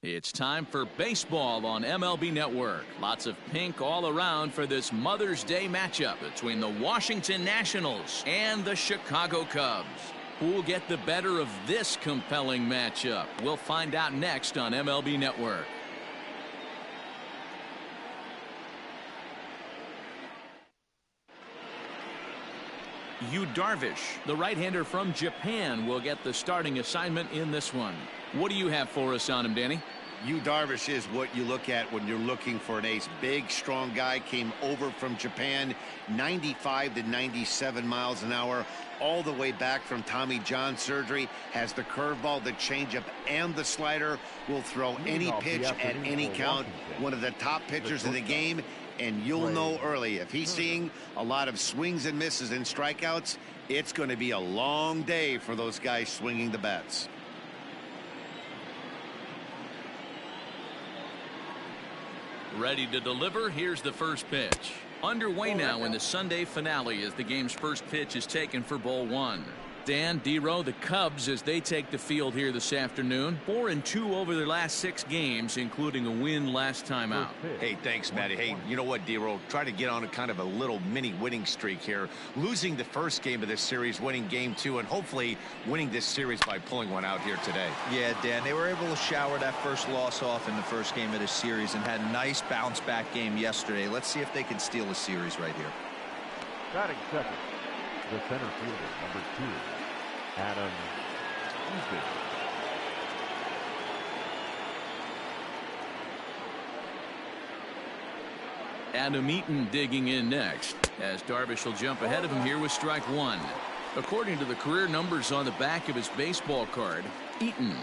It's time for baseball on MLB Network. Lots of pink all around for this Mother's Day matchup between the Washington Nationals and the Chicago Cubs. Who will get the better of this compelling matchup? We'll find out next on MLB Network. Yu Darvish, the right-hander from Japan, will get the starting assignment in this one. What do you have for us on him, Danny? Yu Darvish is what you look at when you're looking for an ace. Big, strong guy, came over from Japan, 95 to 97 miles an hour, all the way back from Tommy John surgery, has the curveball, the changeup, and the slider, will throw any pitch at any count. One of the top pitchers in the game, and you'll know early if he's seeing a lot of swings and misses and strikeouts, it's going to be a long day for those guys swinging the bats. Ready to deliver. Here's the first pitch. Underway now in the Sunday finale as the game's first pitch is taken for ball one. Dan, D-Row, the Cubs, as they take the field here this afternoon, 4-2 over their last 6 games, including a win last time out. Hey, thanks, Matty. Hey, you know what, D-Row? Try to get on a kind of a little mini winning streak here. Losing the first game of this series, winning game 2, and hopefully winning this series by pulling one out here today. Yeah, Dan, they were able to shower that first loss off in the first game of this series and had a nice bounce-back game yesterday. Let's see if they can steal a series right here. Batting second, the center fielder, number 2, Adam Eaton. Adam Eaton digging in next, as Darvish will jump ahead of him here with strike one. According to the career numbers on the back of his baseball card, Eaton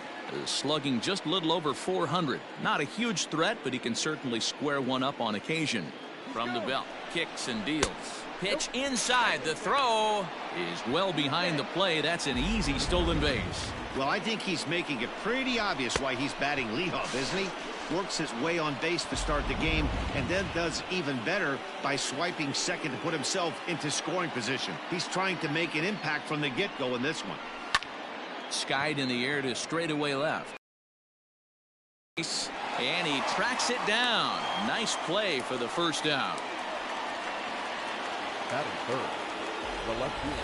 is slugging just a little over 400. Not a huge threat, but he can certainly square one up on occasion. From the belt, kicks and deals. Pitch inside. The throw is well behind the play. That's an easy stolen base. Well, I think he's making it pretty obvious why he's batting leadoff, isn't he? Works his way on base to start the game and then does even better by swiping second to put himself into scoring position. He's trying to make an impact from the get-go in this one. Skied in the air to straightaway left. And he tracks it down. Nice play for the first out. Batting third, the left fielder,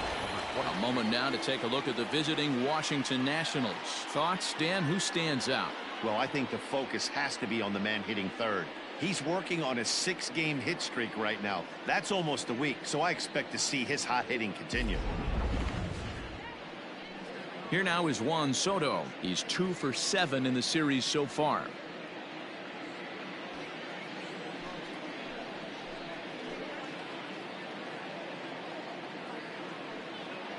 number 20. A moment now to take a look at the visiting Washington Nationals. Thoughts, Dan? Who stands out? Well, I think the focus has to be on the man hitting third. He's working on a 6-game hit streak right now. That's almost a week, so I expect to see his hot hitting continue. Here now is Juan Soto. He's 2 for 7 in the series so far.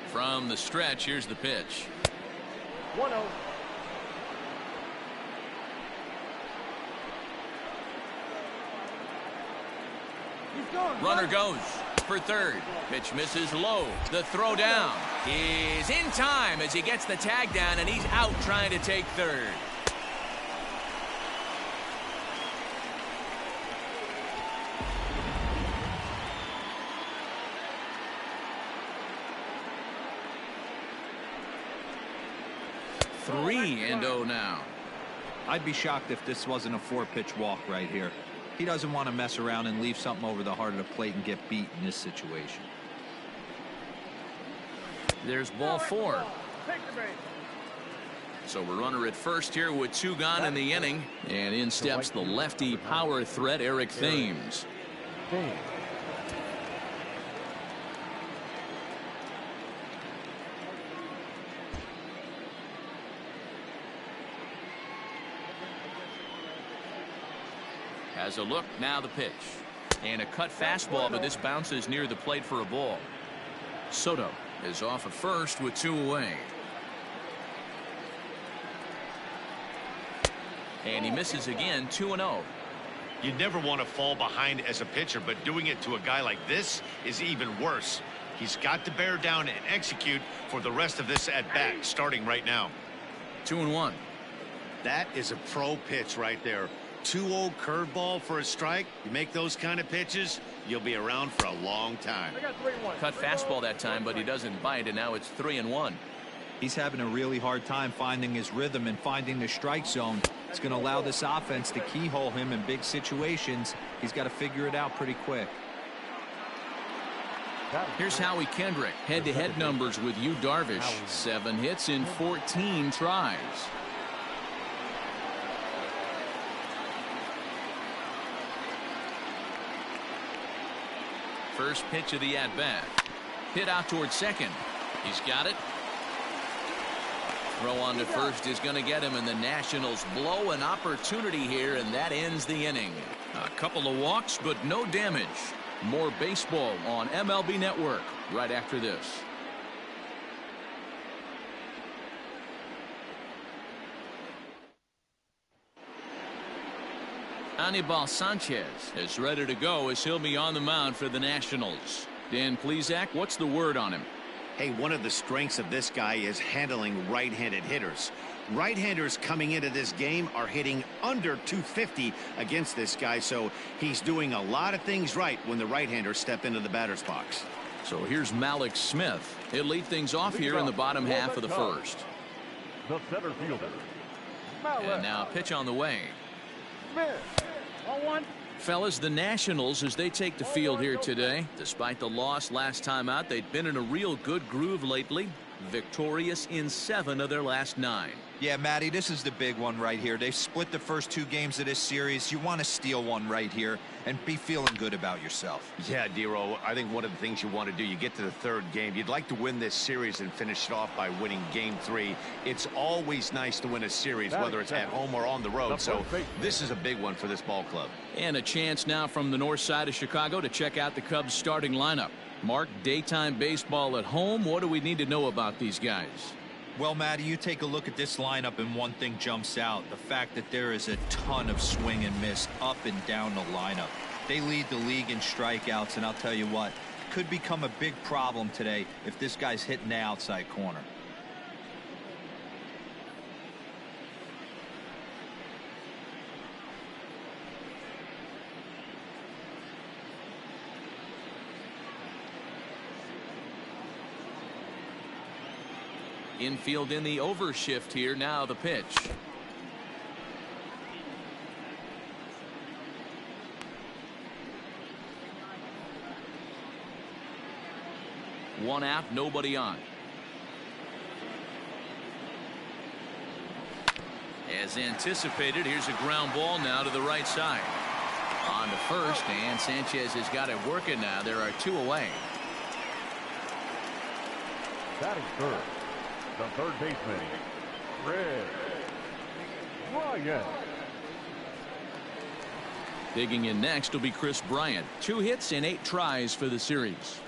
From the stretch, here's the pitch. 1-0. Runner goes for third. Pitch misses low. The throw down is in time as he gets the tag down, and he's out trying to take third. Three and 0 now. I'd be shocked if this wasn't a 4-pitch walk right here. He doesn't want to mess around and leave something over the heart of the plate and get beat in this situation. There's ball 4. So we're runner at first here with 2 gone in the inning. And in steps the lefty power threat, Eric Thames. Has a look, now the pitch. And a cut fastball, but this bounces near the plate for a ball. Soto is off at first with 2 away. And he misses again, 2-0. You never want to fall behind as a pitcher, but doing it to a guy like this is even worse. He's got to bear down and execute for the rest of this at-bat, starting right now. 2-1. That is a pro pitch right there. 2-0 curveball for a strike. You make those kind of pitches, you'll be around for a long time. Cut fastball that time, but he doesn't bite, and now it's 3-1. He's having a really hard time finding his rhythm and finding the strike zone. It's going to allow this offense to keyhole him in big situations. He's got to figure it out pretty quick. Here's Howie Kendrick. Head-to-head numbers with Yu Darvish. 7 hits in 14 tries. First pitch of the at-bat. Hit out towards second. He's got it. Throw on to first is going to get him, and the Nationals blow an opportunity here, and that ends the inning. A couple of walks, but no damage. More baseball on MLB Network right after this. Anibal Sanchez is ready to go as he'll be on the mound for the Nationals. Dan Plesac, what's the word on him? Hey, one of the strengths of this guy is handling right-handed hitters. Right-handers coming into this game are hitting under 250 against this guy, so he's doing a lot of things right when the right-handers step into the batter's box. So here's Malik Smith. He'll lead things off here in the bottom half of the first. The center fielder, And now a pitch on the way. Smith. 0-1. Fellas, the Nationals, as they take the field here today, despite the loss last time out, they've been in a real good groove lately. Victorious in 7 of their last 9. Yeah, Matty, this is the big one right here. They've split the first 2 games of this series. You want to steal one right here and be feeling good about yourself. Yeah, Dero, I think one of the things you want to do, you get to the 3rd game, you'd like to win this series and finish it off by winning game 3. It's always nice to win a series, whether it's at home or on the road. So this is a big one for this ball club. And a chance now from the north side of Chicago to check out the Cubs starting lineup. Mark, daytime baseball at home. What do we need to know about these guys? Well, Matty, you take a look at this lineup and one thing jumps out. The fact that there is a ton of swing and miss up and down the lineup. They lead the league in strikeouts, and I'll tell you what, could become a big problem today if this guy's hitting the outside corner. Infield in the overshift here. Now the pitch. One out, nobody on. As anticipated, here's a ground ball now to the right side. On to first, and Sanchez has got it working now. There are 2 away. Batting third, the third baseman, Ryan. Digging in next will be Chris Bryant. 2 hits in 8 tries for the series.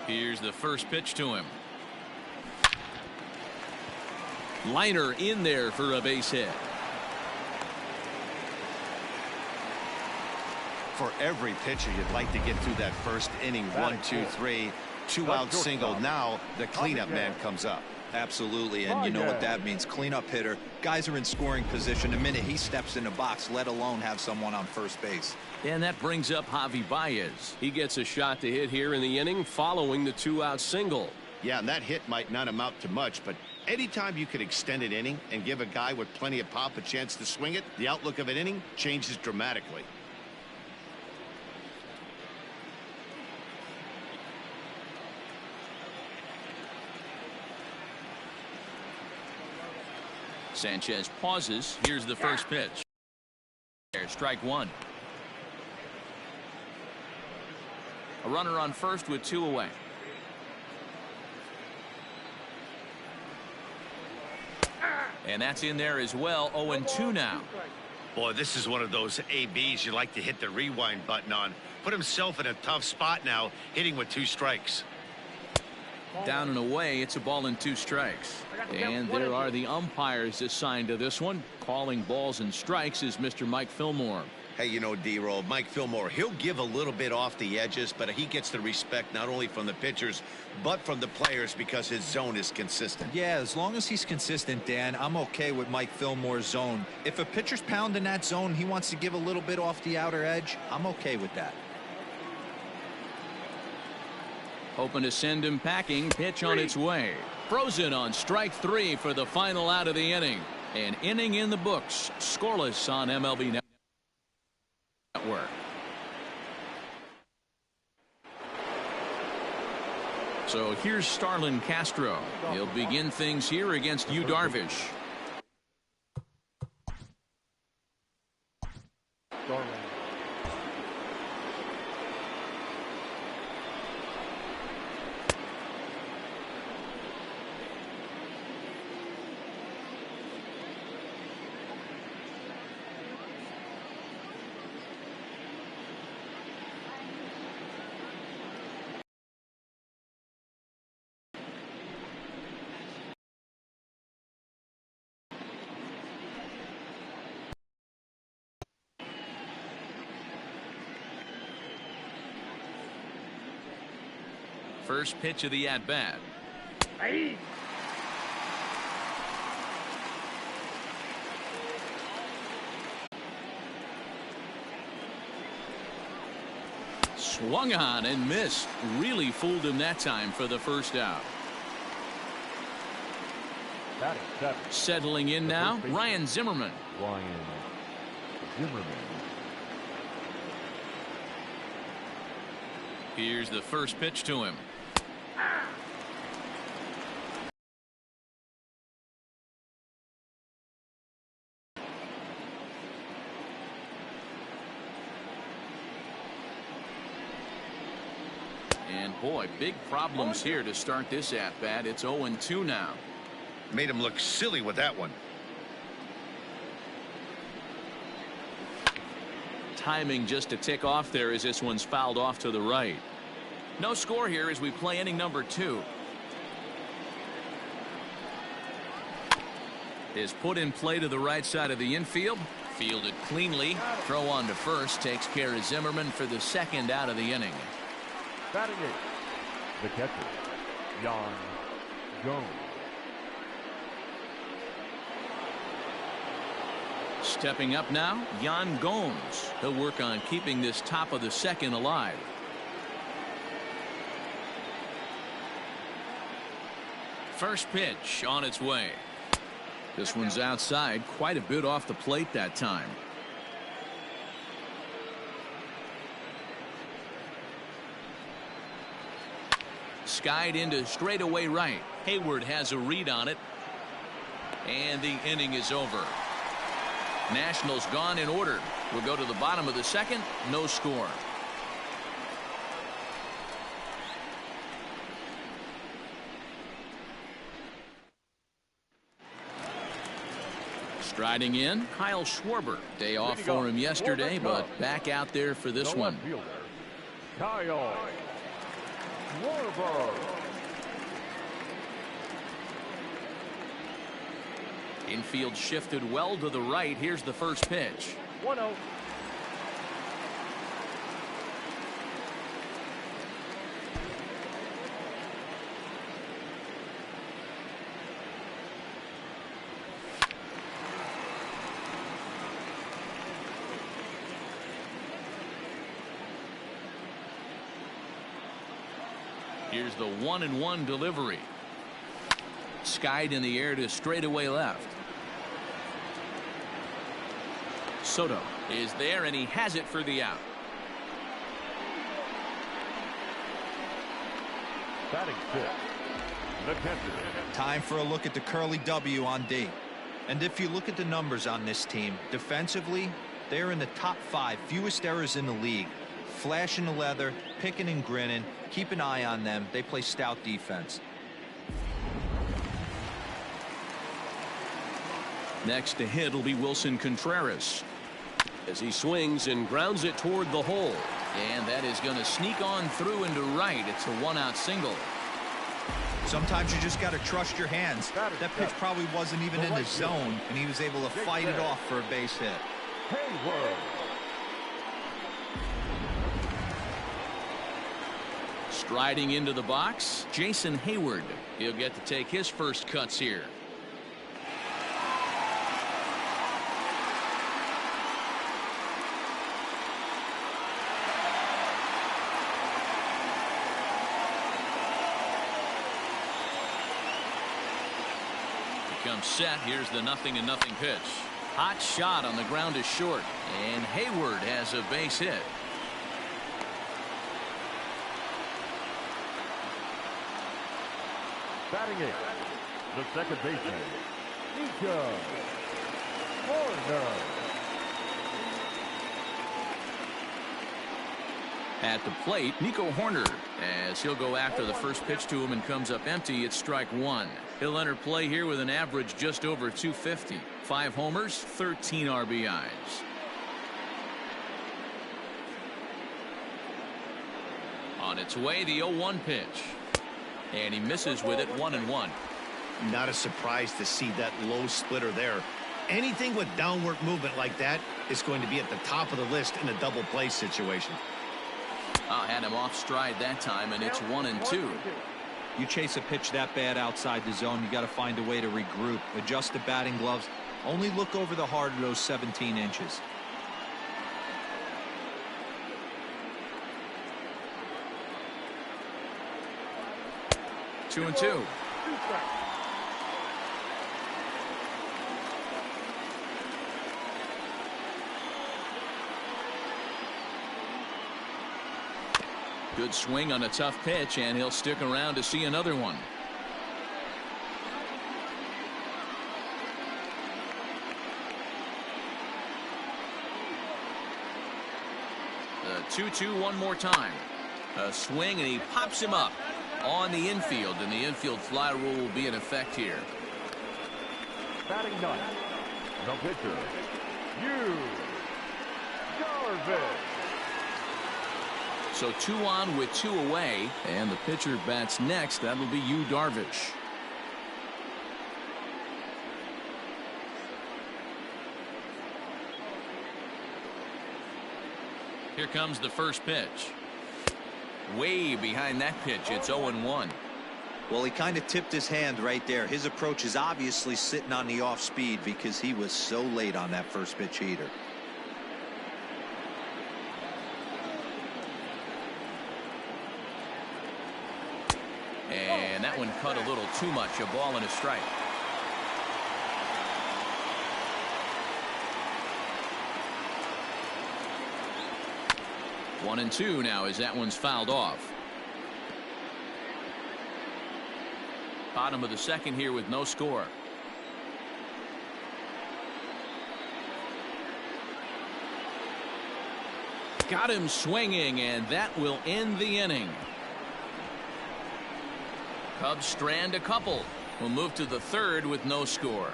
Here's the first pitch to him. Liner in there for a base hit. For every pitcher, you'd like to get through that first inning. 1, 2, 3, 2-out single. Now the cleanup man comes up. Absolutely, and you know what that means. Cleanup hitter. Guys are in scoring position the minute he steps in the box, let alone have someone on first base. And that brings up Javi Baez. He gets a shot to hit here in the inning following the 2-out single. Yeah, and that hit might not amount to much, but anytime you can extend an inning and give a guy with plenty of pop a chance to swing it, the outlook of an inning changes dramatically. Sanchez pauses. Here's the first pitch. There's strike 1. A runner on first with 2 away. And that's in there as well. 0-2 now. Boy, this is one of those ABs you like to hit the rewind button on. Put himself in a tough spot now, hitting with 2 strikes. Down and away, it's a ball and 2 strikes. And there are the umpires assigned to this one. Calling balls and strikes is Mr. Mike Fillmore. Hey, you know, D-Roll, Mike Fillmore, he'll give a little bit off the edges, but he gets the respect not only from the pitchers, but from the players because his zone is consistent. Yeah, as long as he's consistent, Dan, I'm okay with Mike Fillmore's zone. If a pitcher's pounding that zone, he wants to give a little bit off the outer edge, I'm okay with that. Hoping to send him packing. Pitch on its way. Frozen on strike 3 for the final out of the inning. An inning in the books. Scoreless on MLB Network. So here's Starlin Castro. He'll begin things here against Yu Darvish. First pitch of the at-bat. Swung on and missed. Really fooled him that time for the first out. Settling in now, Ryan Zimmerman. Here's the first pitch to him. And boy, big problems here to start this at bat. It's 0-2 now. Made him look silly with that one. Timing just a tick off there as this one's fouled off to the right. No score here as we play inning number 2. Is put in play to the right side of the infield. Fielded cleanly. Throw on to first takes care of Zimmerman for the second out of the inning. Batting it, the catcher, Yan Gomes. Stepping up now, Yan Gomes. He'll work on keeping this top of the second alive. First pitch on its way. This one's outside, quite a bit off the plate that time. Skied into straightaway right. Hayward has a read on it. And the inning is over. Nationals gone in order. We'll go to the bottom of the second. No score. Striding in, Kyle Schwarber. Day off for him yesterday, but back out there for this one. Kyle Schwarber. Infield shifted well to the right. Here's the first pitch. 1-0. Here's the 1-1 delivery. Skied in the air to straightaway left. Soto is there and he has it for the out. Batting fifth, the catcher. Time for a look at the curly W on D. And if you look at the numbers on this team, defensively, they're in the top 5 fewest errors in the league. Flashing the leather, picking and grinning. Keep an eye on them. They play stout defense. Next to hit will be Wilson Contreras as he swings and grounds it toward the hole, and that is going to sneak on through into right. It's a 1-out single. Sometimes you just got to trust your hands. That pitch probably wasn't even in the zone, and he was able to fight it off for a base hit. Hayward. Striding into the box, Jason Hayward. He'll get to take his first cuts here. Comes set. Here's the 0-0 pitch. Hot shot on the ground is short, and Hayward has a base hit. Batting it, the second baseman, Nico Horner. At the plate, Nico Horner, as he'll go after the first pitch to him and comes up empty. It's strike one. He'll enter play here with an average just over 250. 5 homers, 13 RBIs. On its way, the 0-1 pitch. And he misses with it, 1-1. Not a surprise to see that low splitter there. Anything with downward movement like that is going to be at the top of the list in a double play situation. Had him off stride that time, and it's 1-2. You chase a pitch that bad outside the zone, you got to find a way to regroup, adjust the batting gloves, only look over the heart of those 17 inches. Two and two. Good swing on a tough pitch, and he'll stick around to see another one. The 2-2 one more time. A swing, and he pops him up on the infield, and the infield fly rule will be in effect here. Batting ninth, the pitcher, Yu Darvish. So 2 on with 2 away, and the pitcher bats next. That'll be Yu Darvish. Here comes the first pitch. Way behind that pitch. It's 0-1. Well, he kind of tipped his hand right there. His approach is obviously sitting on the off speed because he was so late on that first pitch heater. And that one cut a little too much. A ball and a strike. One and two now as that one's fouled off. Bottom of the second here with no score. Got him swinging, and that will end the inning. Cubs strand a couple. We'll move to the third with no score.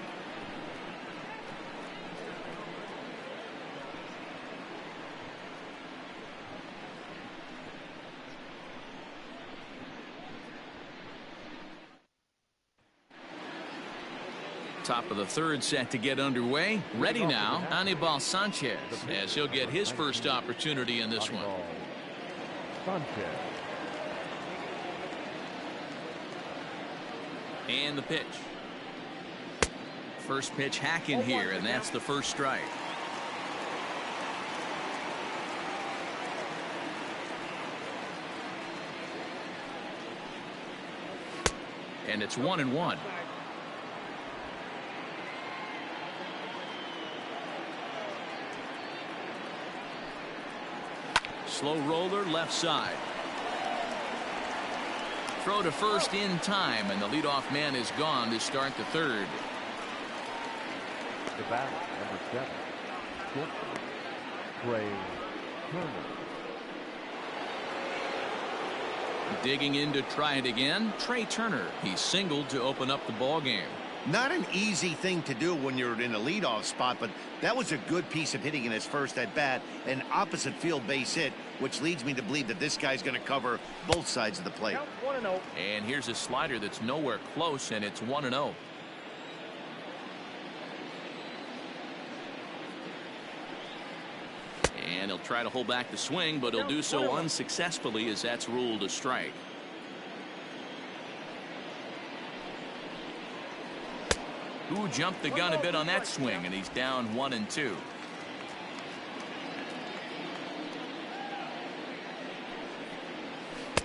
Top of the third set to get underway. Ready now, Anibal Sanchez, as he'll get his first opportunity in this one. Sanchez. And the pitch. First pitch hacking here, and that's the first strike. And it's 1-1. Slow roller left side. Throw to first in time, and the leadoff man is gone to start the third. The batter, number 7, shortstop, Trey Turner. Digging in to try it again, Trey Turner. He singled to open up the ball game. Not an easy thing to do when you're in a leadoff spot, but that was a good piece of hitting in his first at bat, an opposite field base hit, which leads me to believe that this guy's going to cover both sides of the plate. And here's a slider that's nowhere close, and it's 1-0. And he'll try to hold back the swing, but he'll do so unsuccessfully as that's ruled a strike. Who jumped the gun a bit on that swing, and he's down 1-2.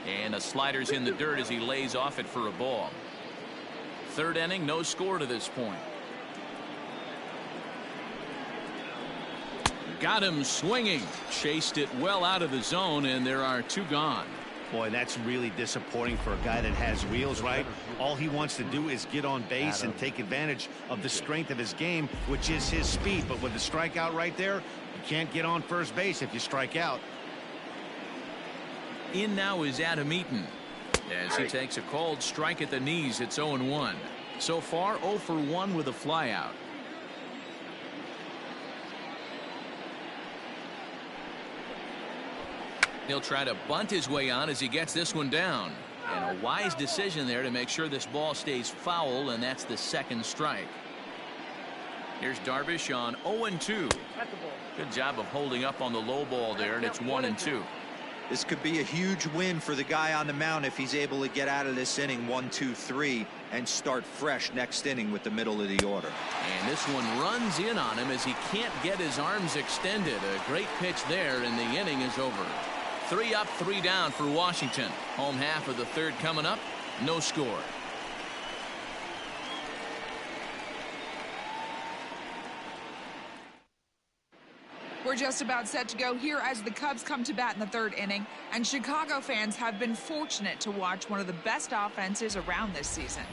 And a slider's in the dirt as he lays off it for a ball. Third inning, no score to this point. Got him swinging. Chased it well out of the zone, and there are 2 gone. Boy, that's really disappointing for a guy that has wheels, right? All he wants to do is get on base and take advantage of the strength of his game, which is his speed. But with the strikeout right there, you can't get on first base if you strike out. In now is Adam Eaton as he takes a called strike at the knees. It's 0-1. So far 0 for 1 with a flyout. He'll try to bunt his way on as he gets this one down. And a wise decision there to make sure this ball stays foul, and that's the second strike. Here's Darvish on 0-2. Good job of holding up on the low ball there, and it's 1-2. This could be a huge win for the guy on the mound if he's able to get out of this inning 1, 2, 3 and start fresh next inning with the middle of the order. And this one runs in on him as he can't get his arms extended. A great pitch there, and the inning is over. 3 up, 3 down for Washington. Home half of the third coming up. No score. We're just about set to go here as the Cubs come to bat in the third inning, and Chicago fans have been fortunate to watch one of the best offenses around this season.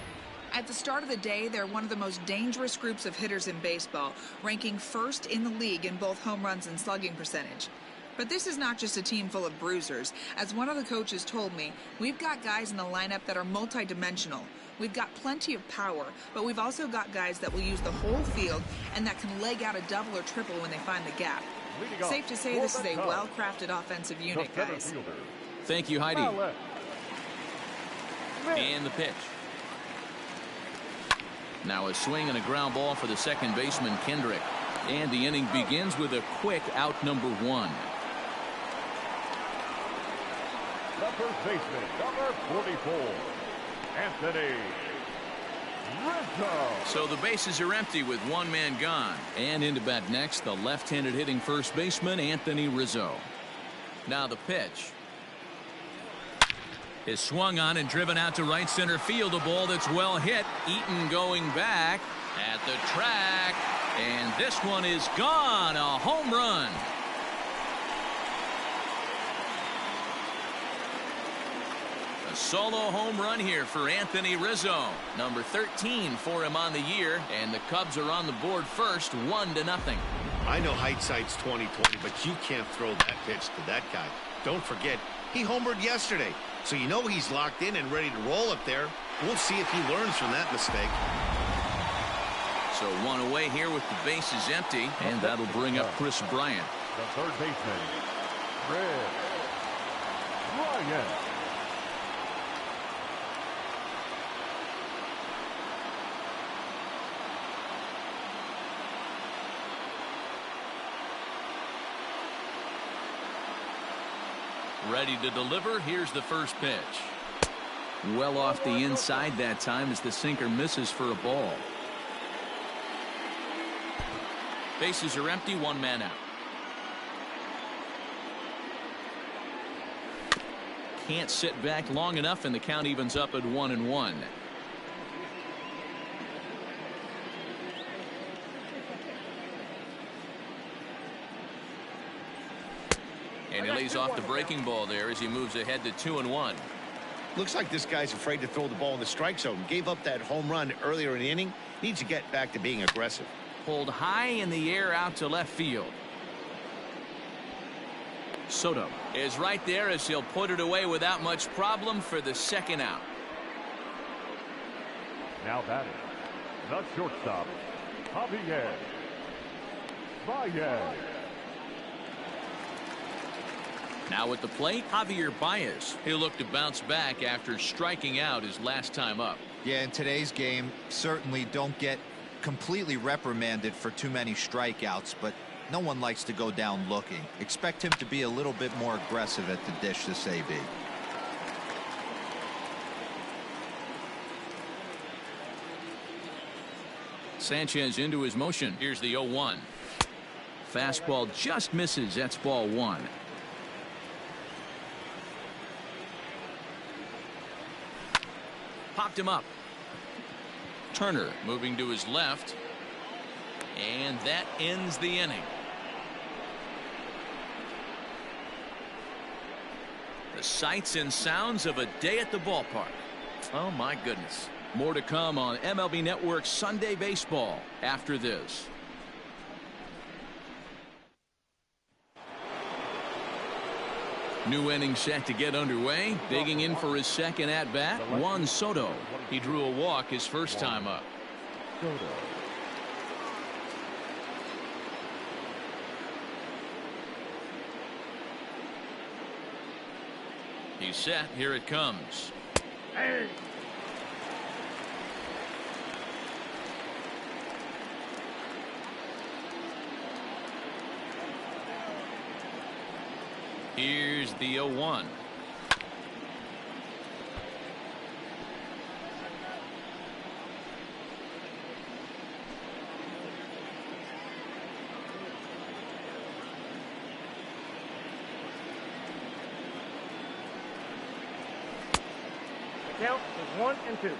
At the start of the day, they're one of the most dangerous groups of hitters in baseball, ranking first in the league in both home runs and slugging percentage. But this is not just a team full of bruisers. As one of the coaches told me, we've got guys in the lineup that are multidimensional. We've got plenty of power, but we've also got guys that will use the whole field and that can leg out a double or triple when they find the gap. Safe to say this is a well-crafted offensive unit, guys. Thank you, Heidi. And the pitch. Now a swing and a ground ball for the second baseman, Kendrick. And the inning begins with a quick out number 1. The first baseman, number 44, Anthony Rizzo. So the bases are empty with 1 man gone. And into bat next, the left-handed hitting first baseman, Anthony Rizzo. Now the pitch is swung on and driven out to right center field. A ball that's well hit. Eaton going back at the track. And this one is gone. A home run. A solo home run here for Anthony Rizzo. Number 13 for him on the year. And the Cubs are on the board first, 1-0. I know hindsight's 20/20, but you can't throw that pitch to that guy. Don't forget, he homered yesterday. So you know he's locked in and ready to roll up there. We'll see if he learns from that mistake. So 1 away here with the bases empty, and that'll bring up Chris Bryant. The third baseman, Chris Bryant. Ready to deliver. Here's the first pitch. Well off the inside that time as the sinker misses for a ball. Bases are empty, 1 man out. Can't sit back long enough, and the count evens up at 1-1. And he lays off the breaking ball there as he moves ahead to 2-1. Looks like this guy's afraid to throw the ball in the strike zone. Gave up that home run earlier in the inning. Needs to get back to being aggressive. Pulled high in the air out to left field. Soto is right there as he'll put it away without much problem for the second out. Now batting, the shortstop, Javier Baez. Now at the plate, Javier Baez. He'll look to bounce back after striking out his last time up. Yeah, in today's game, certainly don't get completely reprimanded for too many strikeouts, but No one likes to go down looking. Expect him to be a little bit more aggressive at the dish this AB. Sanchez into his motion. Here's the 0-1. Fastball just misses. That's ball one. Popped him up. Turner moving to his left. And that ends the inning. The sights and sounds of a day at the ballpark. Oh my goodness. More to come on MLB Network's Sunday Baseball after this. New inning set to get underway. Digging in for his second at bat, Juan Soto. He drew a walk his first time up. He's set. Here it comes. Hey. Here's the 0-1. The count is 1-2.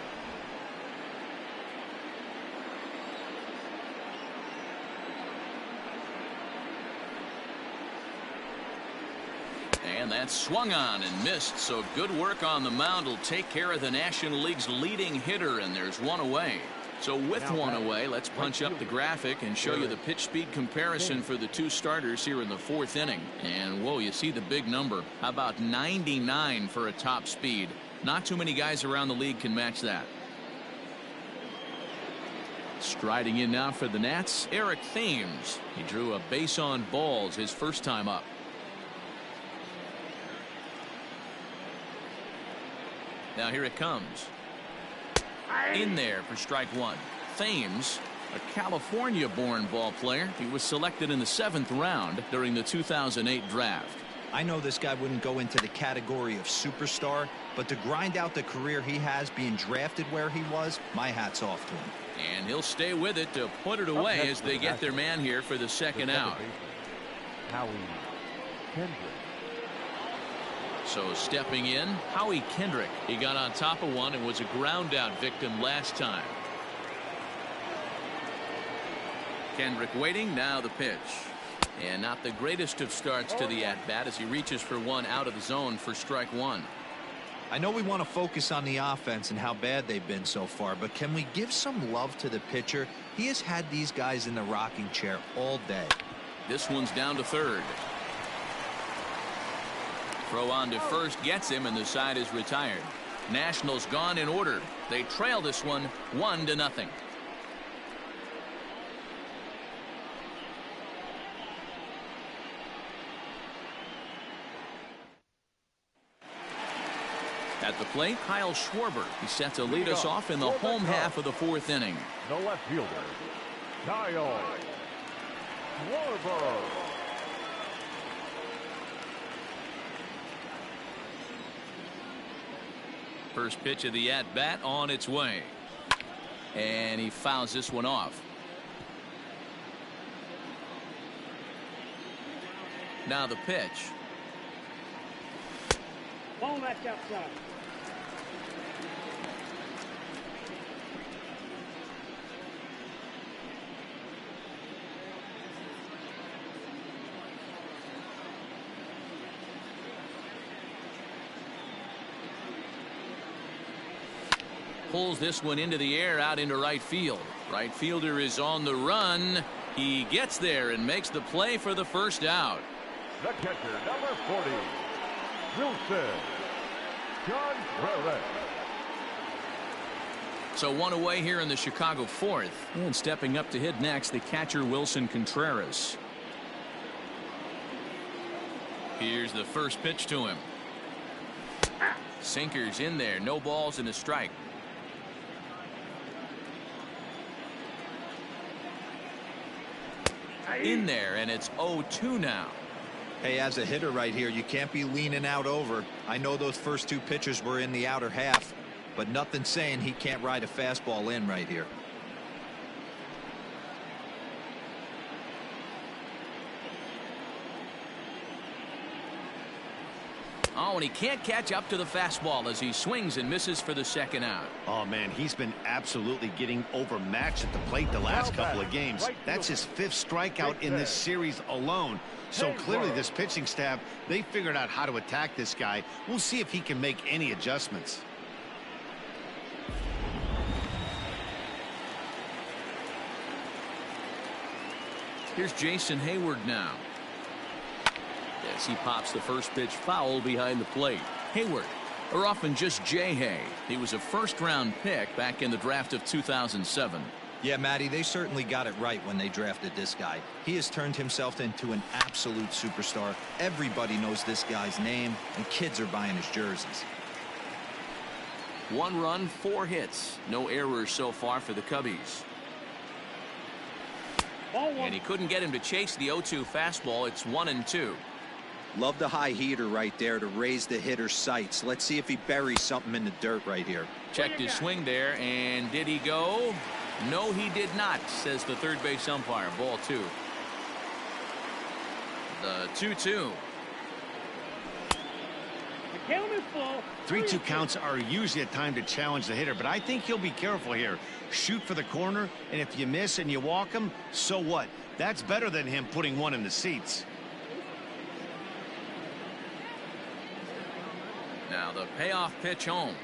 And that's swung on and missed, so good work on the mound will take care of the National League's leading hitter, and there's one away. So with one away, let's punch up the graphic and show you the pitch speed comparison for the two starters here in the fourth inning. And whoa, you see the big number. How about 99 for a top speed? Not too many guys around the league can match that. Striding in now for the Nats, Eric Thames. He drew a base on balls his first time up. Now here it comes. In there for strike one. Thames, a California-born ball player. He was selected in the 7th round during the 2008 draft. I know this guy wouldn't go into the category of superstar, but to grind out the career he has being drafted where he was, my hat's off to him. And he'll stay with it to put it away as they get their man here for the second out. Howie Kendrick. So stepping in, Howie Kendrick. He got on top of one and was a ground out victim last time. Kendrick waiting. Now the pitch. And not the greatest of starts to the at-bat as he reaches for one out of the zone for strike one. I know we want to focus on the offense and how bad they've been so far, but can we give some love to the pitcher? He has had these guys in the rocking chair all day. This one's down to third. Throw on to first gets him, and the side is retired. Nationals gone in order. They trail this one 1-0. At the plate, Kyle Schwarber. He's set to lead us off in the home half of the fourth inning. The left fielder, Kyle Schwarber. First pitch of the at-bat on its way. And he fouls this one off. Now the pitch. Ball match outside. Pulls this one into the air out into right field. Right fielder is on the run. He gets there and makes the play for the first out. The catcher, number 40, Wilson Contreras. So one away here in the Chicago fourth. And stepping up to hit next, the catcher Wilson Contreras. Here's the first pitch to him. Sinkers in there. No balls and a strike. in there, and it's 0-2 now. Hey, as a hitter right here, you can't be leaning out over. I know those first two pitches were in the outer half, but nothing saying he can't ride a fastball in right here. Oh, and he can't catch up to the fastball as he swings and misses for the second out. Oh, man, he's been absolutely getting overmatched at the plate the last couple of games. That's his 5th strikeout in this series alone. So clearly this pitching staff, they figured out how to attack this guy. We'll see if he can make any adjustments. Here's Jason Hayward now. As he pops the first pitch foul behind the plate. Hayward, or often just J-Hay. He was a first-round pick back in the draft of 2007. Yeah, Matty, they certainly got it right when they drafted this guy. He has turned himself into an absolute superstar. Everybody knows this guy's name, and kids are buying his jerseys. 1 run, 4 hits. No errors so far for the Cubbies. And he couldn't get him to chase the 0-2 fastball. It's 1-2. Love the high heater right there to raise the hitter's sights. Let's see if he buries something in the dirt right here. Checked his swing there, and did he go? No, he did not, says the third base umpire. Ball 2. The 2-2. 3-2 counts are usually a time to challenge the hitter, but I think he'll be careful here. Shoot for the corner, and if you miss and you walk him, so what? That's better than him putting one in the seats. Now the payoff pitch home.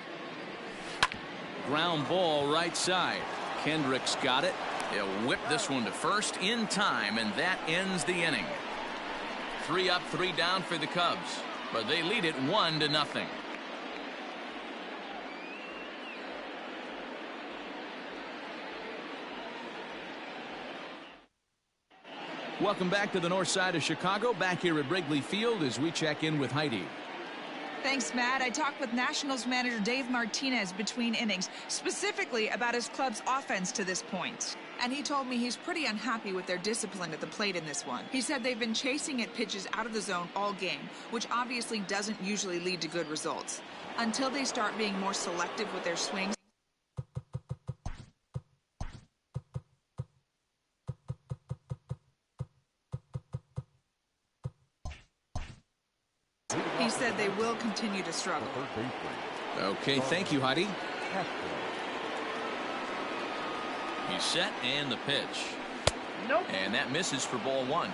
Ground ball right side. Kendrick's got it. He'll whip this one to first in time, and that ends the inning. 3 up, 3 down for the Cubs, but they lead it 1-0. Welcome back to the north side of Chicago. Back here at Wrigley Field as we check in with Heidi. Thanks, Matt. I talked with Nationals manager Dave Martinez between innings, specifically about his club's offense to this point. And he told me he's pretty unhappy with their discipline at the plate in this one. He said they've been chasing at pitches out of the zone all game, which obviously doesn't usually lead to good results. Until they start being more selective with their swings. He said they will continue to struggle. Okay, thank you, Heidi. He's set, and the pitch. Nope. And that misses for ball 1.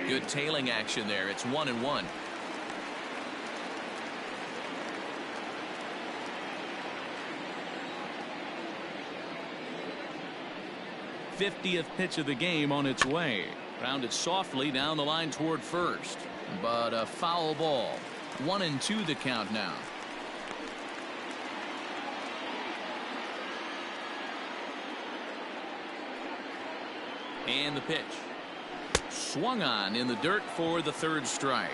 Good tailing action there. It's 1-1. '50th pitch of the game on its way. Grounded softly down the line toward first, but a foul ball. 1-2 the count now. And the pitch. Swung on in the dirt for the 3rd strike.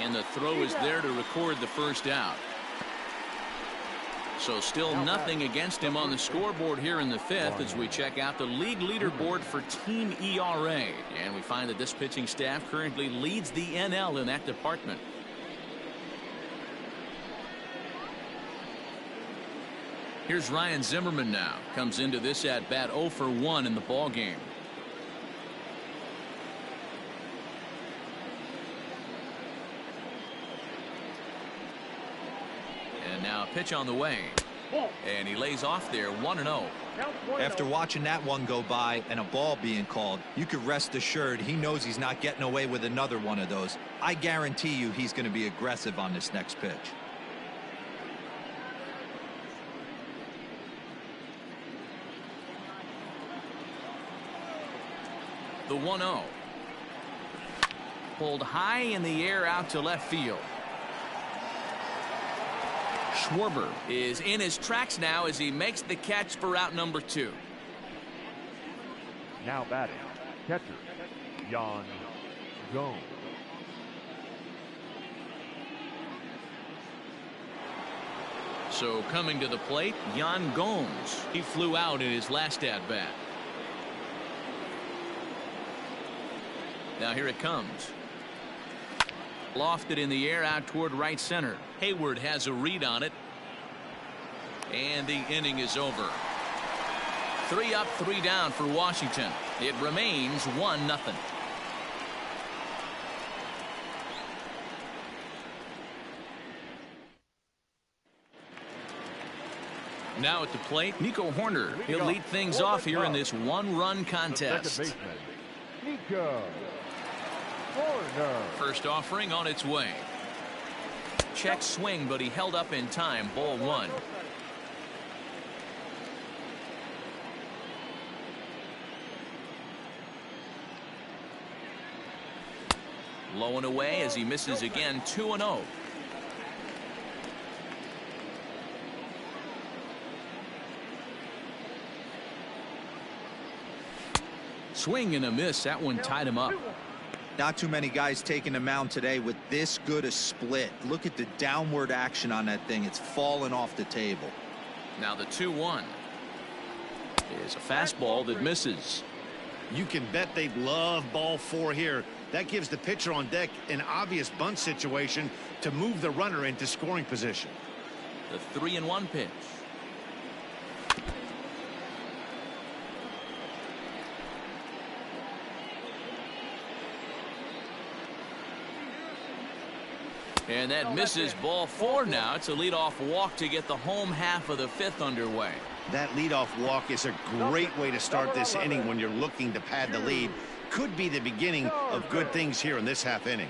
And the throw is there to record the first out. So still nothing against him on the scoreboard here in the 5th as we check out the league leaderboard for team ERA. And we find that this pitching staff currently leads the NL in that department. Here's Ryan Zimmerman now. Comes into this at bat 0 for 1 in the ball game. And now a pitch on the way. And he lays off there 1-0. After watching that one go by and a ball being called, you could rest assured he knows he's not getting away with another one of those. I guarantee you he's going to be aggressive on this next pitch. The 1-0. Pulled high in the air out to left field. Schwarber is in his tracks now as he makes the catch for out number 2. Now batting, catcher, Yan Gomes. So coming to the plate, Yan Gomes. He flew out in his last at bat. Now here it comes. Lofted in the air out toward right center. Hayward has a read on it. And the inning is over. 3 up, 3 down for Washington. It remains 1-0. Now at the plate, Nico Horner. He'll lead things off here in this one-run contest. Nico Horner. First offering on its way. Check swing, but he held up in time. Ball 1. Low and away as he misses again. 2-0. Swing and a miss. That one tied him up. Not too many guys taking the mound today with this good a split. Look at the downward action on that thing. It's falling off the table. Now the 2-1 is a fastball that misses. You can bet they love ball 4 here. That gives the pitcher on deck an obvious bunt situation to move the runner into scoring position. The 3-1 pitch. And that misses. Ball 4 now. It's a leadoff walk to get the home half of the 5th underway. That leadoff walk is a great way to start this inning when you're looking to pad the lead. Could be the beginning of good things here in this half inning.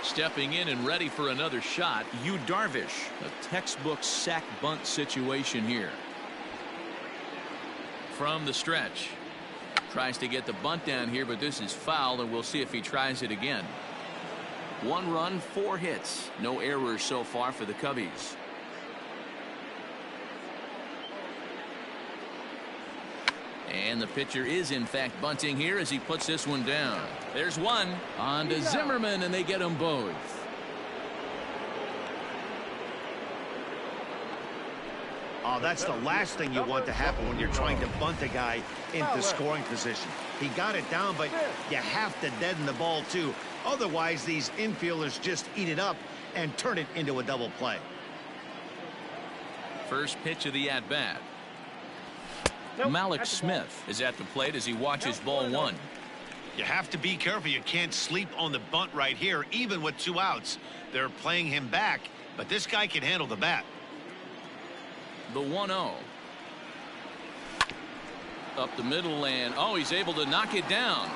Stepping in and ready for another shot, Yu Darvish. A textbook sack bunt situation here. From the stretch. Tries to get the bunt down here, but this is foul, and we'll see if he tries it again. 1 run, 4 hits. No errors so far for the Cubbies. And the pitcher is in fact bunting here as he puts this one down. There's one. On to Zimmerman, and they get them both. Oh, that's the last thing you want to happen when you're trying to bunt a guy into scoring position. He got it down, but you have to deaden the ball too. Otherwise, these infielders just eat it up and turn it into a double play. First pitch of the at-bat. Malik Smith is at the plate as he watches ball 1. You have to be careful. You can't sleep on the bunt right here, even with 2 outs. They're playing him back, but this guy can handle the bat. The 1-0. Up the middle, and he's able to knock it down.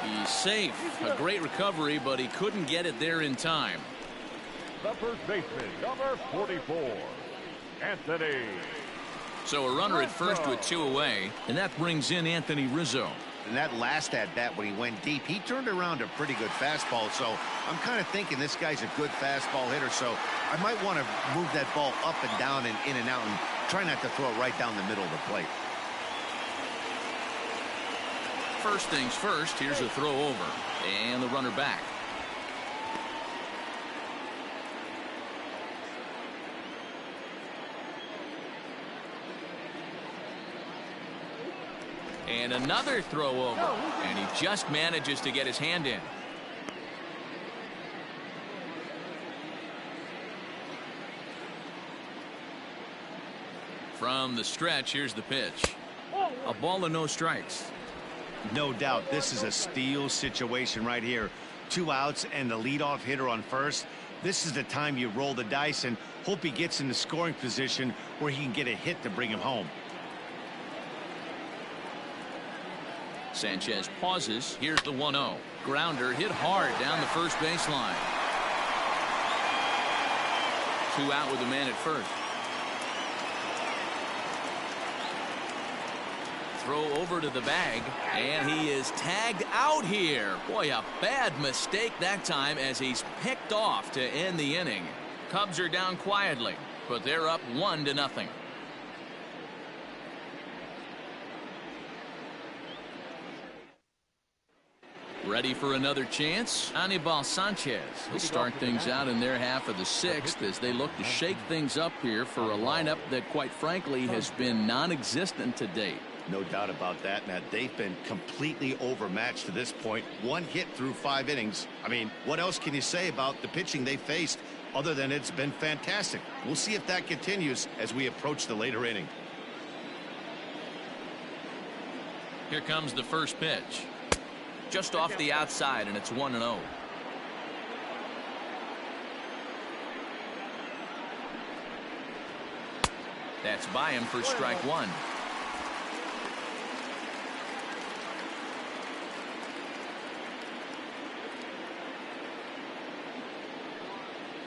He's safe. A great recovery, but he couldn't get it there in time. The first baseman, number 44, Anthony. So a runner at first with 2 away, and that brings in Anthony Rizzo. And that last at bat when he went deep, he turned around a pretty good fastball. So I'm kind of thinking this guy's a good fastball hitter. So I might want to move that ball up and down and in and out and try not to throw it right down the middle of the plate. First things first, here's a throw over and the runner back. And another throw over, and he just manages to get his hand in. From the stretch, here's the pitch. A ball and no strikes. No doubt this is a steal situation right here. 2 outs and the leadoff hitter on first. This is the time you roll the dice and hope he gets in the scoring position where he can get a hit to bring him home. Sanchez pauses. Here's the 1-0. Grounder hit hard down the first baseline. 2 out with a man at first. Throw over to the bag, and he is tagged out here. Boy, a bad mistake that time as he's picked off to end the inning. Cubs are down quietly, but they're up 1-0. Ready for another chance? Anibal Sanchez will start things out in their half of the sixth as they look to shake things up here for a lineup that, quite frankly, has been non-existent to date. No doubt about that, Matt. They've been completely overmatched to this point. One hit through 5 innings. I mean, what else can you say about the pitching they faced other than it's been fantastic? We'll see if that continues as we approach the later inning. Here comes the first pitch. Just off the outside, and it's 1-0. That's by him for strike one.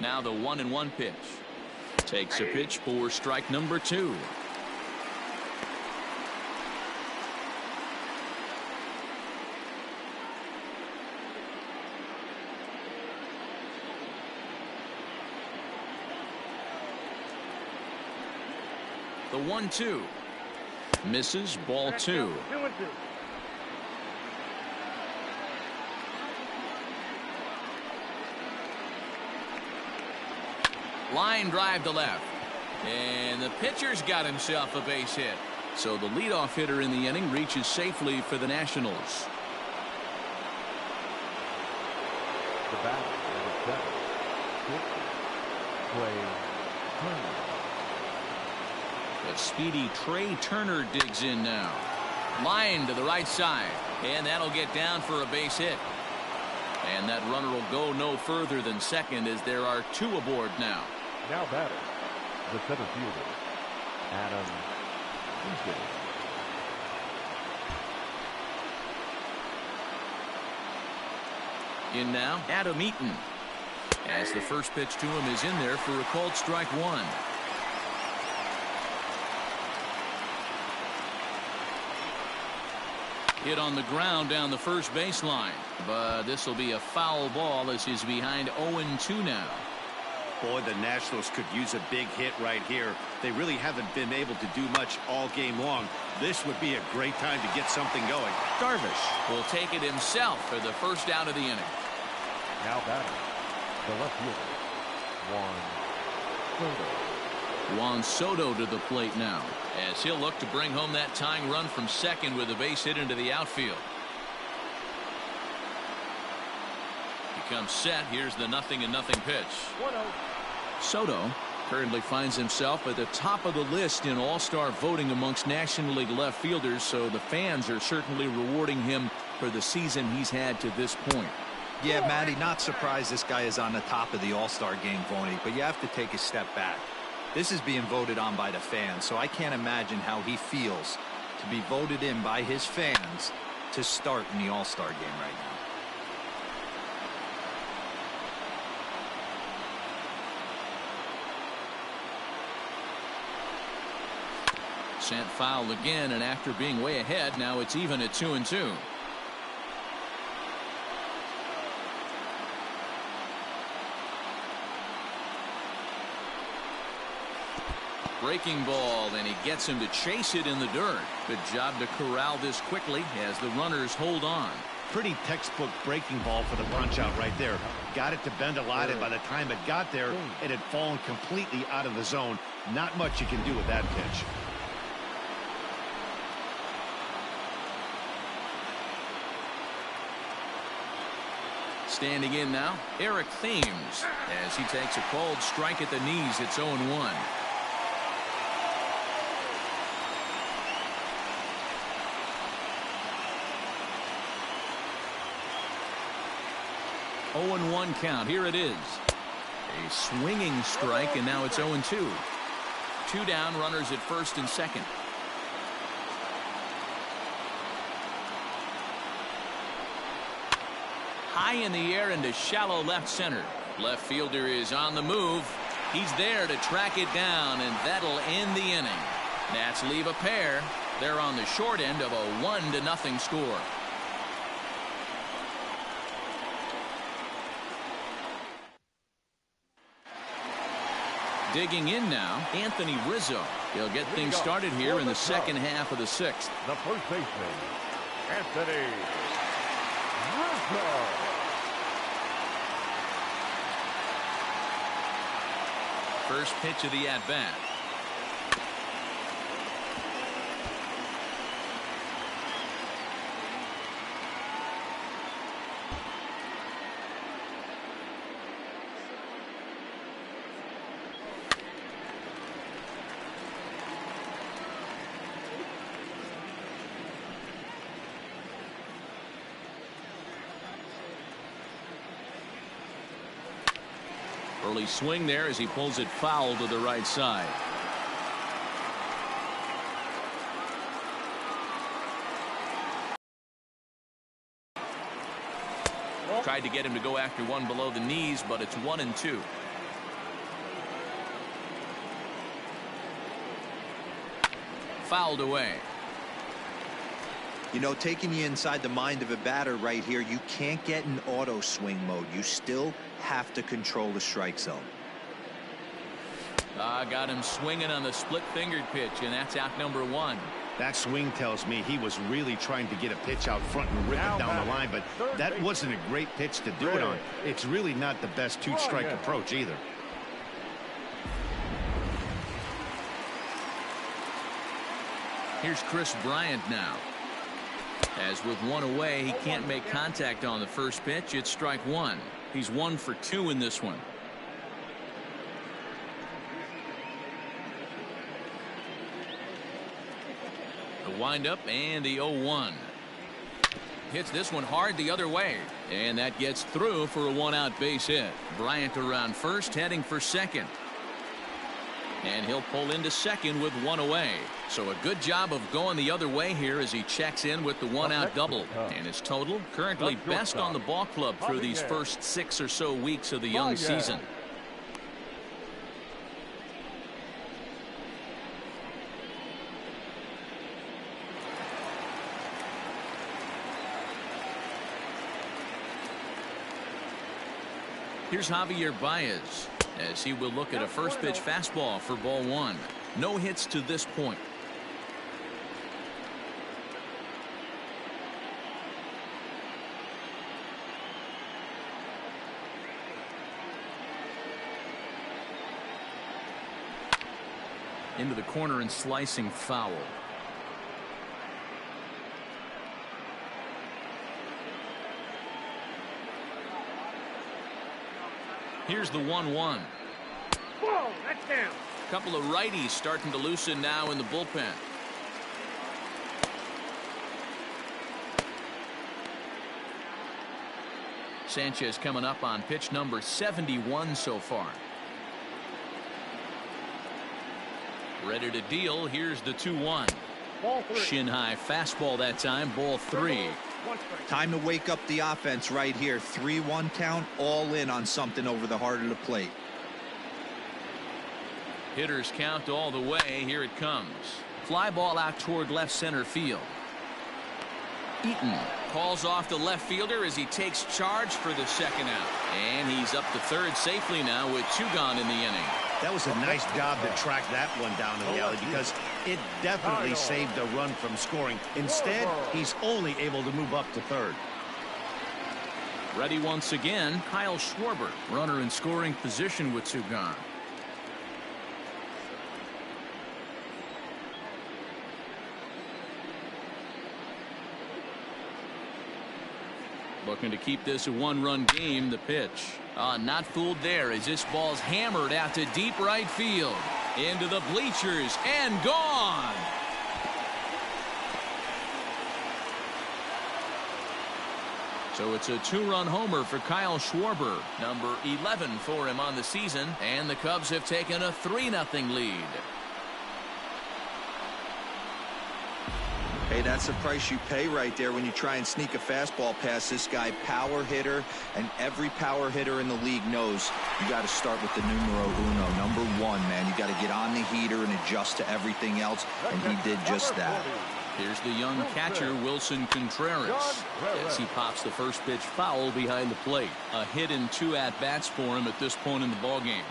Now the 1-1 pitch. Takes a pitch for strike number 2. The 1-2 misses, ball 2. Line drive to left, and the pitcher's got himself a base hit. So the leadoff hitter in the inning reaches safely for the Nationals. The batter, number 7, Turner. The speedy Trey Turner digs in now. Line to the right side, and that'll get down for a base hit. And that runner will go no further than second as there are 2 aboard now. Now batter, the center fielder, Adam Eaton. In now, Adam Eaton. As the first pitch to him is in there for a called strike 1. Hit on the ground down the first baseline, but this will be a foul ball as he's behind 0-2 now. Boy, the Nationals could use a big hit right here. They really haven't been able to do much all game long. This would be a great time to get something going. Darvish will take it himself for the first out of the inning. Now batting, the left fielder, Juan Soto to the plate now, as he'll look to bring home that tying run from second with a base hit into the outfield. He comes set. Here's the 0-0 pitch. 1-0. Soto currently finds himself at the top of the list in all-star voting amongst National League left fielders, so the fans are certainly rewarding him for the season he's had to this point. Yeah, Matty, not surprised this guy is on the top of the all-star game voting, but you have to take a step back. This is being voted on by the fans, so I can't imagine how he feels to be voted in by his fans to start in the all-star game right now. Sent foul again, and after being way ahead, now it's even at 2-2. Breaking ball, and he gets him to chase it in the dirt. Good job to corral this quickly as the runners hold on. Pretty textbook breaking ball for the punch out right there. Got it to bend a lot, and by the time it got there, it had fallen completely out of the zone. Not much you can do with that pitch. Standing in now, Eric Thames, as he takes a called strike at the knees. It's 0-1. 0-1 count. Here it is. A swinging strike, and now it's 0-2. 2 down, runners at first and second. High in the air into shallow left center. Left fielder is on the move. He's there to track it down, and that'll end the inning. Nats leave a pair. They're on the short end of a 1-0 score. Digging in now, Anthony Rizzo. He'll get things started here in the second half of the sixth. The first baseman, Anthony First pitch of the at-bat. Early swing there as he pulls it foul to the right side. Tried to get him to go after one below the knees, but it's 1-2. Fouled away. You know, taking you inside the mind of a batter right here, you can't get in auto swing mode. You still have to control the strike zone. Got him swinging on the split-fingered pitch, and that's out number 1. That swing tells me he was really trying to get a pitch out front and rip it down the line, but that wasn't a great pitch to do it on. It's really not the best two-strike approach either. Here's Chris Bryant now. As with one away, he can't make contact on the first pitch. It's strike 1. He's 1 for 2 in this one. The windup and the 0-1. Hits this one hard the other way, and that gets through for a 1-out base hit. Bryant around first, heading for second. And he'll pull into second with 1 away. So a good job of going the other way here as he checks in with the 1-out double. And his total currently best on the ball club through these first 6 or so weeks of the young season. Here's Javier Baez as he will look at a first pitch fastball for ball 1. No hits to this point. Into the corner and slicing foul. Here's the 1-1. Whoa, that's down. Couple of righties starting to loosen now in the bullpen. Sanchez coming up on pitch number 71 so far. Ready to deal. Here's the 2-1. Shin high fastball that time. Ball 3. Time to wake up the offense right here. 3-1 count, all in on something over the heart of the plate. Hitters count all the way. Here it comes. Fly ball out toward left center field. Eaton calls off the left fielder as he takes charge for the second out. And he's up to third safely now with 2 gone in the inning. That was a nice job to track that one down in the alley because it definitely saved a run from scoring. Instead, he's only able to move up to third. Ready once again, Kyle Schwarber, runner in scoring position with 2 gone. Looking to keep this a 1-run game. The pitch. Not fooled there as this ball's hammered out to deep right field. Into the bleachers and gone. So it's a 2-run homer for Kyle Schwarber. Number 11 for him on the season. And the Cubs have taken a 3-0 lead. Hey, that's the price you pay right there when you try and sneak a fastball past this guy. Power hitter, and every power hitter in the league knows you got to start with the numero uno, number 1, man. You got to get on the heater and adjust to everything else, and he did just that. Here's the young catcher, Wilson Contreras, as he pops the first pitch foul behind the plate. A hit in 2 at-bats for him at this point in the ballgame.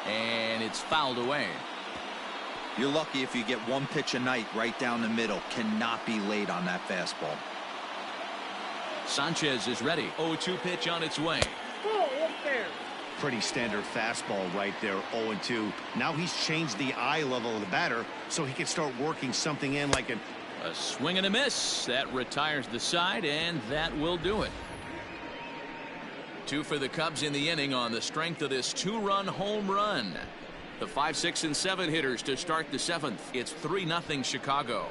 And it's fouled away. You're lucky if you get one pitch a night right down the middle. Cannot be late on that fastball. Sanchez is ready. 0-2 pitch on its way. Pretty standard fastball right there. 0-2. Now he's changed the eye level of the batter so he can start working something in like a swing and a miss. That retires the side, and that will do it. 2 for the Cubs in the inning on the strength of this 2-run home run. The 5, 6, and 7 hitters to start the 7th. It's 3-0 Chicago.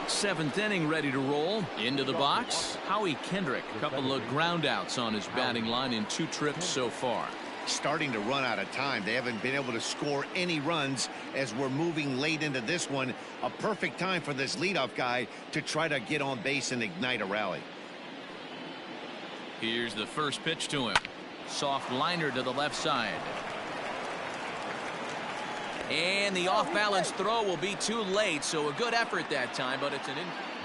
7th inning ready to roll. Into the box, Howie Kendrick. A couple of groundouts on his batting line in 2 trips so far. Starting to run out of time. They haven't been able to score any runs as we're moving late into this one. A perfect time for this leadoff guy to try to get on base and ignite a rally. Here's the first pitch to him. Soft liner to the left side. And the off-balance throw will be too late, so a good effort that time, but it's an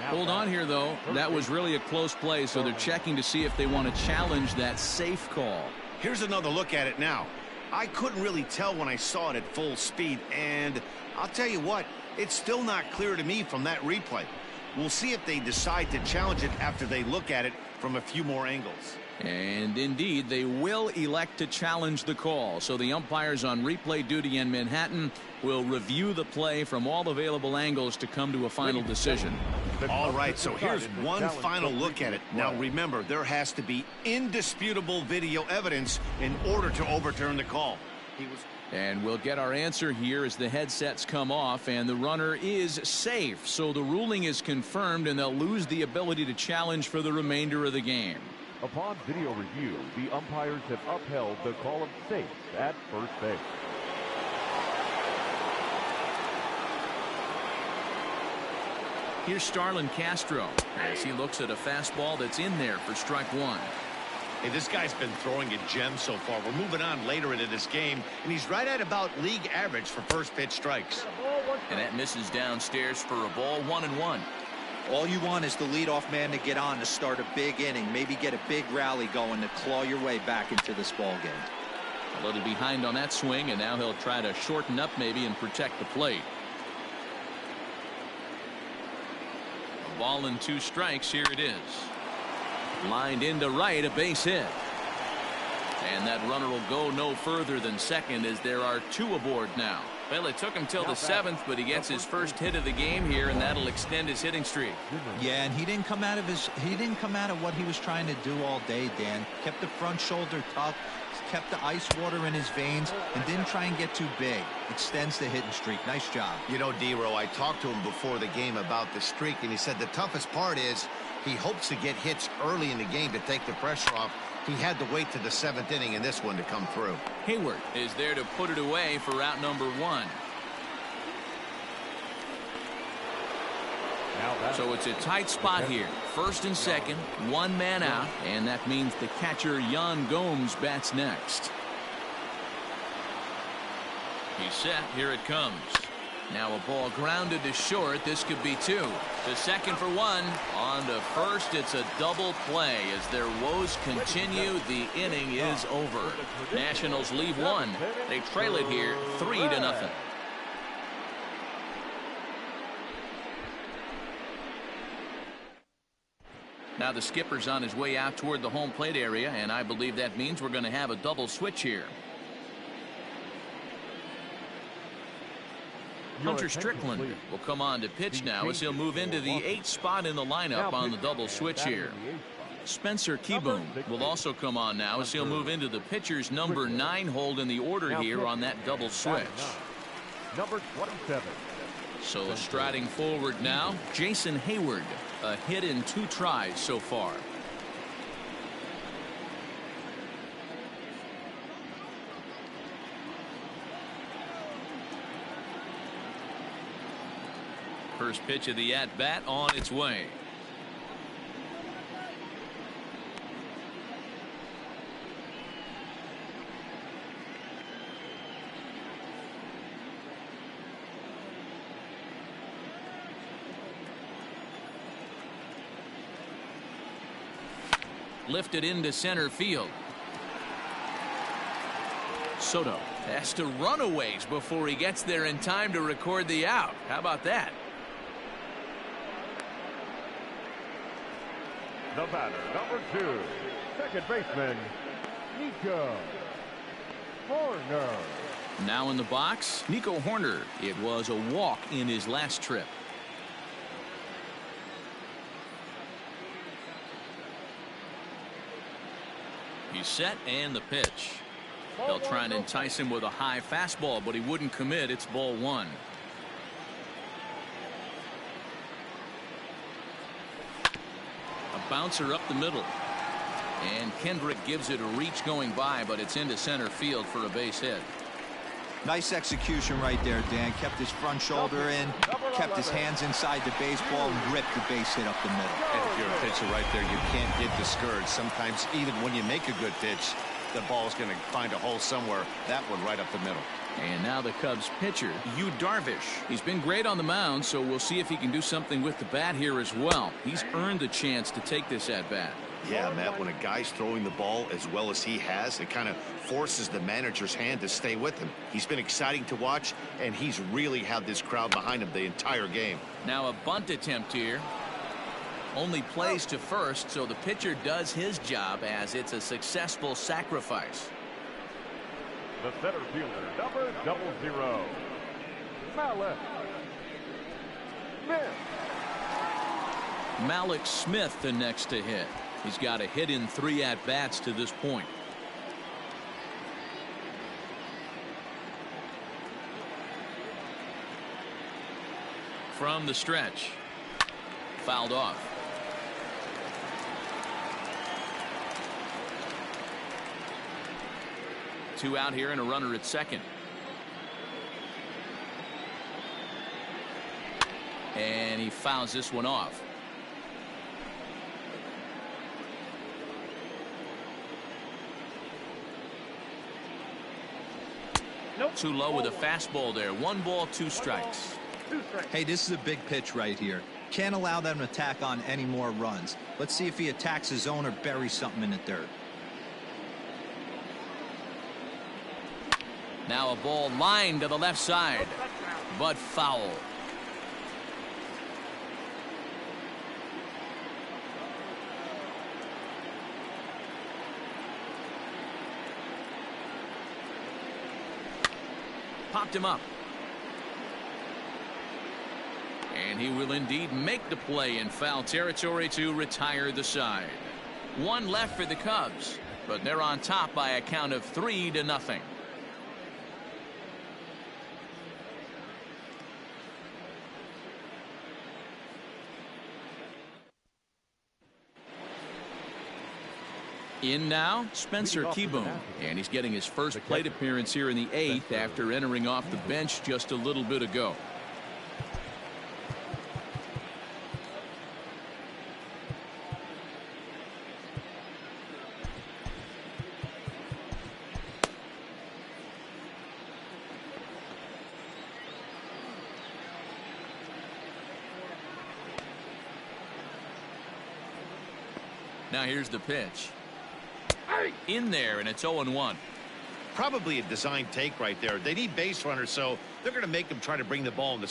hold on here, though. That was really a close play, so they're checking to see if they want to challenge that safe call. Here's another look at it now. I couldn't really tell when I saw it at full speed, and I'll tell you what, it's still not clear to me from that replay. We'll see if they decide to challenge it after they look at it from a few more angles. And indeed, they will elect to challenge the call. So the umpires on replay duty in Manhattan will review the play from all available angles to come to a final decision. All right, so here's one final look at it. Now remember, there has to be indisputable video evidence in order to overturn the call. And we'll get our answer here as the headsets come off, and the runner is safe. So the ruling is confirmed, and they'll lose the ability to challenge for the remainder of the game. Upon video review, the umpires have upheld the call of safe at first base. Here's Starlin Castro as he looks at a fastball that's in there for strike 1. Hey, this guy's been throwing a gem so far. We're moving on later into this game, and he's right at about league average for first pitch strikes. And that misses downstairs for a ball, 1-1. All you want is the leadoff man to get on to start a big inning, maybe get a big rally going to claw your way back into this ball game. A little behind on that swing, and now he'll try to shorten up maybe and protect the plate. A ball and 2 strikes. Here it is. Lined into right, a base hit. And that runner will go no further than second as there are 2 aboard now. Well, it took him till the 7th, but he gets his first hit of the game here, and that'll extend his hitting streak. Yeah, and he didn't come out of what he was trying to do all day, Dan. Kept the front shoulder tough, kept the ice water in his veins, and didn't try and get too big. Extends the hitting streak. Nice job. You know, D-Row, I talked to him before the game about the streak, and he said the toughest part is he hopes to get hits early in the game to take the pressure off. He had to wait to the 7th inning in this one to come through. Hayward is there to put it away for out number 1. So it's a tight spot here. First and second, 1 man out, and that means the catcher Yan Gomes bats next. He's set. Here it comes. Now a ball grounded to short. This could be 2. To second for 1. On to first. It's a double play as their woes continue. The inning is over. Nationals leave 1. They trail it here 3-0. Now the skipper's on his way out toward the home plate area, and I believe that means we're going to have a double switch here. Hunter Strickland will come on to pitch now as he'll move into the 8th spot in the lineup on the double switch here. Spencer Keyboom will also come on now as he'll move into the pitcher's number 9 hold in the order here on that double switch. Number 27. So striding forward now, Jason Hayward. A hit in 2 tries so far. First pitch of the at-bat on its way. Lifted into center field. Soto Has to run a ways before he gets there in time to record the out. How about that? The batter, number 2, second baseman, Nico Horner. Now in the box, Nico Horner. It was a walk in his last trip. He's set and the pitch. They'll try and entice him with a high fastball, but he wouldn't commit. It's ball 1. A bouncer up the middle. And Kendrick gives it a reach going by, but it's into center field for a base hit. Nice execution right there, Dan. Kept his front shoulder in, kept his hands inside the baseball, and ripped the base hit up the middle. And if you're a pitcher right there, you can't get discouraged. Sometimes even when you make a good pitch, the ball's going to find a hole somewhere. That one right up the middle. And now the Cubs pitcher, Yu Darvish. He's been great on the mound, so we'll see if he can do something with the bat here as well. He's earned the chance to take this at bat. Yeah, Matt, when a guy's throwing the ball as well as he has, it kind of forces the manager's hand to stay with him. He's been exciting to watch, and he's really had this crowd behind him the entire game. Now a bunt attempt here. Only plays to first, so the pitcher does his job as it's a successful sacrifice. The center fielder, number 00, Malik Smith. Malik Smith the next to hit. He's got a hit in 3 at-bats to this point. From the stretch. Fouled off. Two out here and a runner at second. And he fouls this one off. Too low with a fastball there. 1 ball, 2 strikes. Hey, this is a big pitch right here. Can't allow them to tack on any more runs. Let's see if he attacks his zone or buries something in the dirt. Now a ball lined to the left side, but foul. Popped him up. And he will indeed make the play in foul territory to retire the side. 1 left for the Cubs, but they're on top by a count of 3-0. In now, Spencer Kieboom, and he's getting his first plate appearance here in the 8th after entering off the bench just a little bit ago. Now here's the pitch. In there, and it's 0-1. Probably a design take right there. They need base runners, so they're going to make them try to bring the ball in the